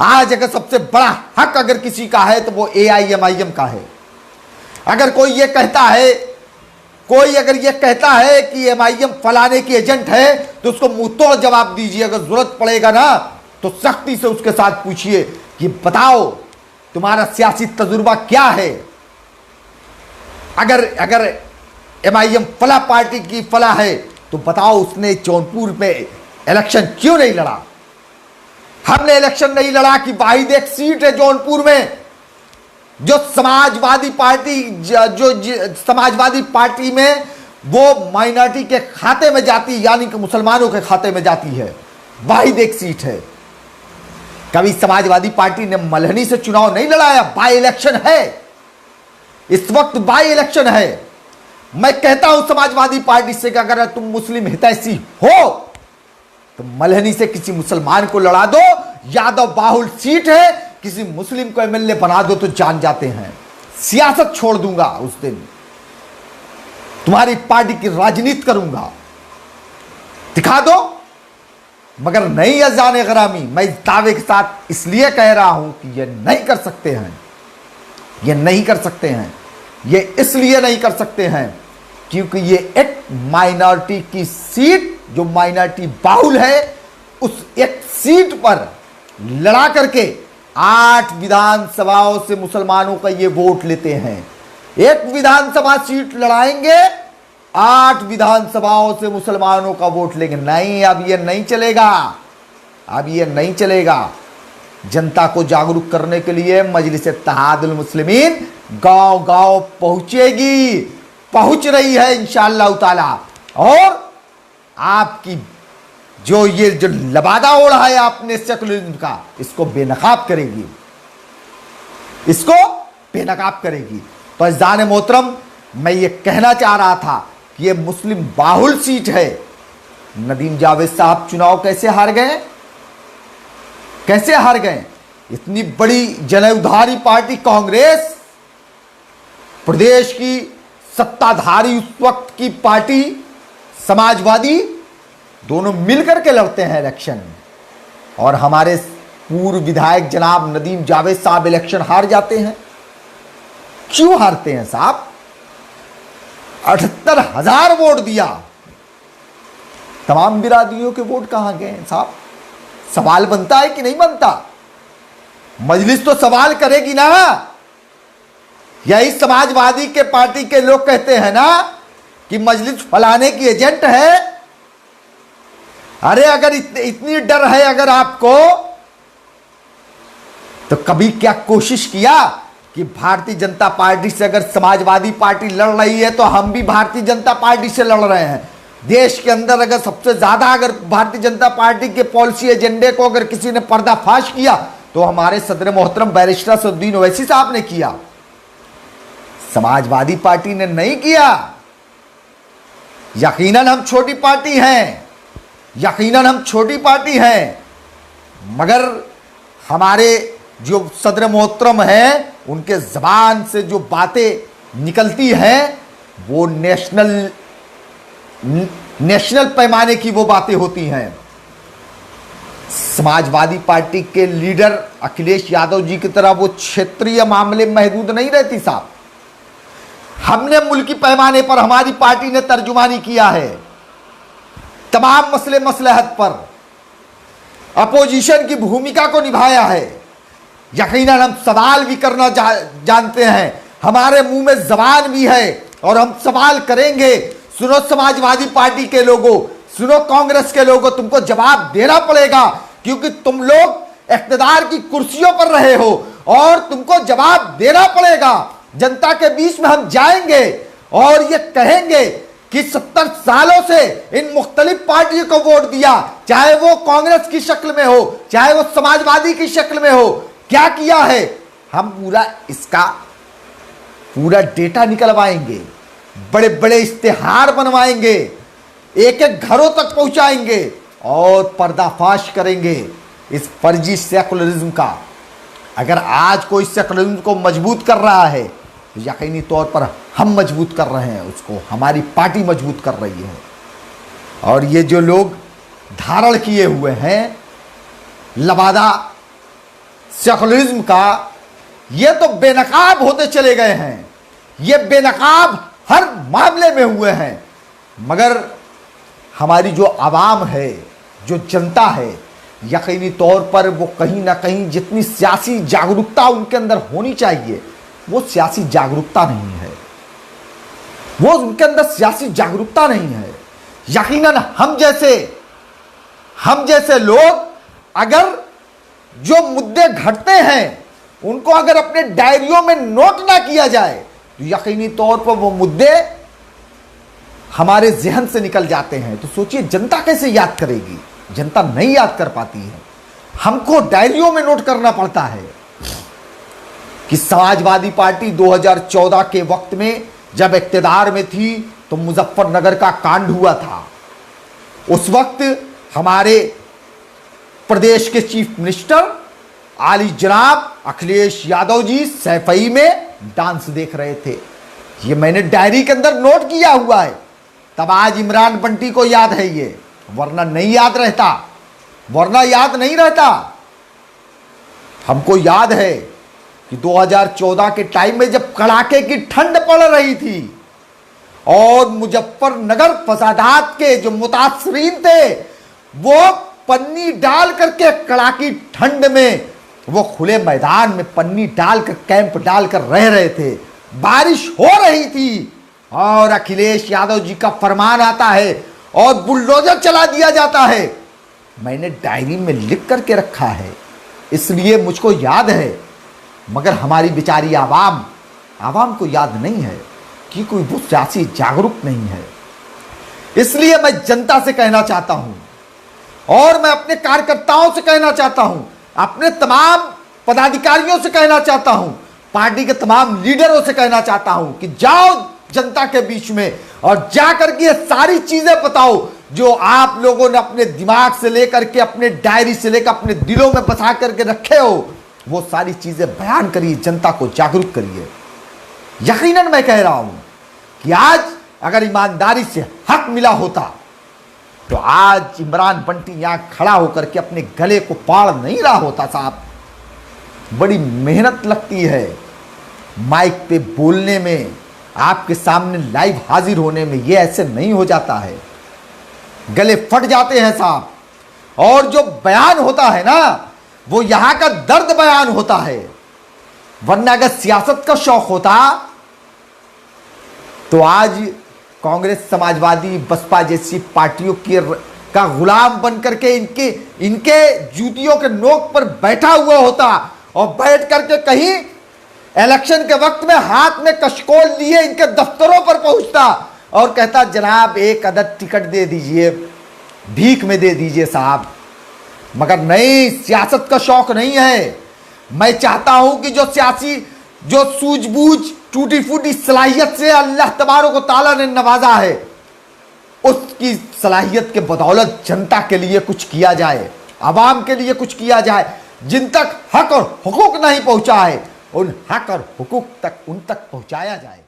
आज अगर सबसे बड़ा हक अगर किसी का है तो वो AIMIM का है। अगर कोई ये कहता है, कोई अगर ये कहता है कि MIM फलाने की एजेंट है तो उसको मुंह तोड़ जवाब दीजिए। अगर जरूरत पड़ेगा ना तो सख्ती से उसके साथ पूछिए कि बताओ तुम्हारा सियासी तजुर्बा क्या है। अगर MIM फला पार्टी की फला है तो बताओ उसने जौनपुर में इलेक्शन क्यों नहीं लड़ा। हमने इलेक्शन नहीं लड़ा कि वाहिद एक सीट है जौनपुर में जो समाजवादी पार्टी, जो समाजवादी पार्टी में वो माइनॉरिटी के खाते में जाती, यानी कि मुसलमानों के खाते में जाती है। वाहिद एक सीट है। कभी समाजवादी पार्टी ने मल्हनी से चुनाव नहीं लड़ाया। बाई इलेक्शन है, इस वक्त बाई इलेक्शन है। मैं कहता हूं समाजवादी पार्टी से कि अगर तुम मुस्लिम हितैषी हो तो मल्हनी से किसी मुसलमान को लड़ा दो। यादव बाहुल सीट है, किसी मुस्लिम को MLA बना दो तो जान जाते हैं। सियासत छोड़ दूंगा उस दिन, तुम्हारी पार्टी की राजनीति करूंगा, दिखा दो। मगर नहीं अजान गरामी, मैं इस दावे के साथ इसलिए कह रहा हूं कि ये नहीं कर सकते हैं, ये नहीं कर सकते हैं। ये इसलिए नहीं कर सकते हैं क्योंकि ये एक माइनॉरिटी की सीट, जो माइनॉरिटी बाहुल है, उस एक सीट पर लड़ा करके 8 विधानसभाओं से मुसलमानों का ये वोट लेते हैं। एक विधानसभा सीट लड़ाएंगे, 8 विधानसभाओं से मुसलमानों का वोट लेंगे। नहीं, अब ये नहीं चलेगा, अब ये नहीं चलेगा। जनता को जागरूक करने के लिए मजलिस इत्तेहादुल मुस्लिमीन गांव गांव पहुंचेगी, पहुंच रही है इंशाअल्लाह ताला। और आपकी जो ये जो लबादा ओढ़ा है आपने सेकुलरिज्म का, इसको बेनकाब करेगी, इसको बेनकाब करेगी। तो अज़ान मोहतरम, मैं ये कहना चाह रहा था कि ये मुस्लिम बाहुल सीट है। नदीम जावेद साहब चुनाव कैसे हार गए, कैसे हार गए। इतनी बड़ी जनउद्धारी पार्टी कांग्रेस, प्रदेश की सत्ताधारी उस वक्त की पार्टी समाजवादी, दोनों मिलकर के लड़ते हैं इलेक्शन। और हमारे पूर्व विधायक जनाब नदीम जावेद साहब इलेक्शन हार जाते हैं। क्यों हारते हैं साहब? 78,000 वोट दिया, तमाम बिरादरियों के वोट कहां गए साहब? सवाल बनता है कि नहीं बनता? मजलिस तो सवाल करेगी ना। यही समाजवादी के पार्टी के लोग कहते हैं ना कि मजलिस फलाने की एजेंट है। अरे अगर इतनी डर है अगर आपको, तो कभी क्या कोशिश किया कि भारतीय जनता पार्टी से अगर समाजवादी पार्टी लड़ रही है तो हम भी भारतीय जनता पार्टी से लड़ रहे हैं। देश के अंदर अगर सबसे ज्यादा अगर भारतीय जनता पार्टी के पॉलिसी एजेंडे को अगर किसी ने पर्दाफाश किया तो हमारे सदर मोहतरम बैरिस्टर असदुद्दीन ओवैसी साहब ने किया, समाजवादी पार्टी ने नहीं किया। यकीनन हम छोटी पार्टी हैं, यकीनन हम छोटी पार्टी हैं, मगर हमारे जो सदर मोहतरम हैं उनके जबान से जो बातें निकलती हैं वो नेशनल पैमाने की वो बातें होती हैं। समाजवादी पार्टी के लीडर अखिलेश यादव जी की तरह वो क्षेत्रीय मामले में महदूद नहीं रहती साहब। हमने मुल्की पैमाने पर, हमारी पार्टी ने तर्जुमानी किया है तमाम मसले मसलहत पर, अपोजिशन की भूमिका को निभाया है। यकीनन हम सवाल भी करना जानते हैं, हमारे मुंह में जबान भी है और हम सवाल करेंगे। सुनो समाजवादी पार्टी के लोगों, सुनो कांग्रेस के लोगों, तुमको जवाब देना पड़ेगा क्योंकि तुम लोग इख्तिदार की कुर्सियों पर रहे हो और तुमको जवाब देना पड़ेगा। जनता के बीच में हम जाएंगे और ये कहेंगे कि 70 सालों से इन मुख्तलिफ पार्टियों को वोट दिया, चाहे वो कांग्रेस की शक्ल में हो, चाहे वो समाजवादी की शक्ल में हो, क्या किया है। हम पूरा इसका पूरा डेटा निकलवाएंगे, बड़े बड़े इश्तिहार बनवाएंगे, एक एक घरों तक पहुंचाएंगे और पर्दाफाश करेंगे इस फर्जी सेकुलरिज्म का। अगर आज कोई सेकुलरिज्म को मजबूत कर रहा है तो यकीनी तौर पर हम मजबूत कर रहे हैं उसको, हमारी पार्टी मजबूत कर रही है। और ये जो लोग धारण किए हुए हैं लबादा सेकुलरिज्म का, ये तो बेनकाब होते चले गए हैं, ये बेनकाब हर मामले में हुए हैं। मगर हमारी जो आवाम है, जो जनता है, यकीनी तौर पर वो कहीं ना कहीं जितनी सियासी जागरूकता उनके अंदर होनी चाहिए, वो सियासी जागरूकता नहीं है, वो उनके अंदर सियासी जागरूकता नहीं है। यकीनन हम जैसे लोग अगर जो मुद्दे घटते हैं उनको अगर अपने डायरियों में नोट ना किया जाए तो यकीनी तौर पर वो मुद्दे हमारे जहन से निकल जाते हैं। तो सोचिए जनता कैसे याद करेगी, जनता नहीं याद कर पाती है। हमको डायरियों में नोट करना पड़ता है कि समाजवादी पार्टी 2014 के वक्त में जब इख्तियार में थी तो मुजफ्फरनगर का कांड हुआ था। उस वक्त हमारे प्रदेश के चीफ मिनिस्टर आली जनाब अखिलेश यादव जी सैफई में डांस देख रहे थे। ये मैंने डायरी के अंदर नोट किया हुआ है। तब आज इमरान बंटी को याद है ये, वरना नहीं याद रहता, वरना याद नहीं रहता। हमको याद है कि 2014 के टाइम में जब कड़ाके की ठंड पड़ रही थी और मुजफ्फरनगर फसादात के जो मुतासरीन थे वो पन्नी डाल करके कड़ाकी ठंड में वो खुले मैदान में पन्नी डालकर कैंप डालकर रह रहे थे। बारिश हो रही थी और अखिलेश यादव जी का फरमान आता है और बुलडोजर चला दिया जाता है। मैंने डायरी में लिख करके रखा है, इसलिए मुझको याद है। मगर हमारी बेचारी आवाम को याद नहीं है कि कोई वो सियासी जागरूक नहीं है। इसलिए मैं जनता से कहना चाहता हूं और मैं अपने कार्यकर्ताओं से कहना चाहता हूं, अपने तमाम पदाधिकारियों से कहना चाहता हूं, पार्टी के तमाम लीडरों से कहना चाहता हूं कि जाओ जनता के बीच में और जाकर के ये सारी चीजें बताओ जो आप लोगों ने अपने दिमाग से लेकर के, अपने डायरी से लेकर अपने दिलों में बसा करके रखे हो, वो सारी चीजें बयान करिए, जनता को जागरूक करिए। यकीनन मैं कह रहा हूं कि आज अगर ईमानदारी से हक मिला होता तो आज इमरान बंटी यहां खड़ा होकर के अपने गले को पाड़ नहीं रहा होता। साहब, बड़ी मेहनत लगती है माइक पे बोलने में, आपके सामने लाइव हाजिर होने में, ये ऐसे नहीं हो जाता है, गले फट जाते हैं साहब। और जो बयान होता है ना वो यहां का दर्द बयान होता है। वरना अगर सियासत का शौक होता तो आज कांग्रेस, समाजवादी, बसपा जैसी पार्टियों का गुलाम बन करके इनके जूतियों के नोक पर बैठा हुआ होता और बैठ करके कहीं इलेक्शन के वक्त में हाथ में कशकोल लिए इनके दफ्तरों पर पहुंचता और कहता जनाब एक अदद टिकट दे दीजिए, भीख में दे दीजिए साहब। मगर नहीं, सियासत का शौक नहीं है। मैं चाहता हूं कि जो सूझबूझ टूटी फूटी सलाहियत से अल्लाह तबारक व तआला ने नवाजा है, उसकी सलाहियत के बदौलत जनता के लिए कुछ किया जाए, आवाम के लिए कुछ किया जाए। जिन तक हक और हुकूक नहीं पहुंचा है उन हक और हुकूक तक उन तक पहुंचाया जाए।